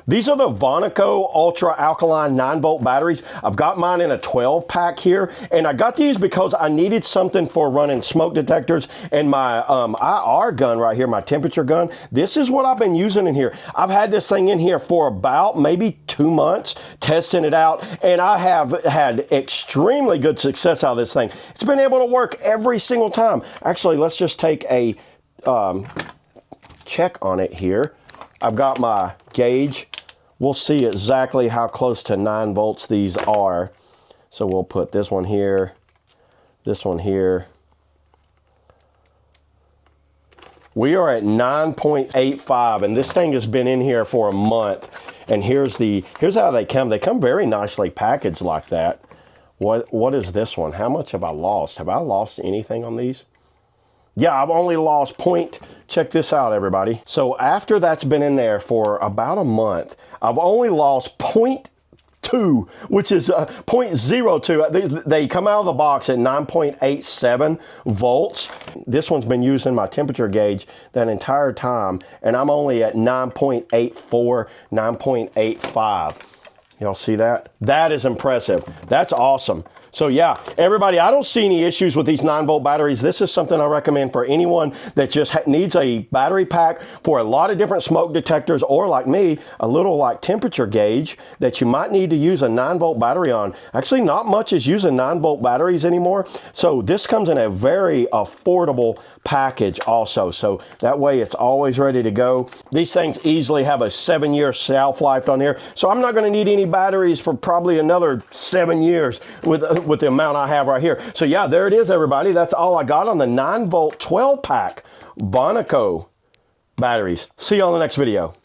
These are the Voniko Ultra Alkaline 9-volt batteries. I've got mine in a 12 pack here, and I got these because I needed something for running smoke detectors and my IR gun right here, my temperature gun. This is what I've been using in here. I've had this thing in here for about maybe 2 months, testing it out, and I have had extremely good success out of this thing. It's been able to work every single time. Actually, let's just take a check on it here. I've got my gauge. We'll see exactly how close to 9 volts these are. So we'll put this one here, this one here. We are at 9.85, and this thing has been in here for a month. And here's how they come. They come very nicely packaged like that. What is this one? How much have I lost? Have I lost anything on these? Yeah, I've only lost check this out, everybody. So after that's been in there for about a month, I've only lost 0.2, which is 0.02. They come out of the box at 9.87 volts. This one's been using my temperature gauge that entire time, and I'm only at 9.84, 9.85. Y'all see that? That is impressive. That's awesome. So yeah, everybody, I don't see any issues with these 9-volt batteries. This is something I recommend for anyone that just needs a battery pack for a lot of different smoke detectors, or like me, a little like temperature gauge that you might need to use a 9-volt battery on. Actually, not much is using 9-volt batteries anymore. So this comes in a very affordable package also. So that way it's always ready to go. These things easily have a 7-year shelf life on here. So I'm not going to need any batteries for probably another 7 years with the amount I have right here. So yeah, there it is, everybody. That's all I got on the 9-volt 12 pack Voniko batteries. See you on the next video.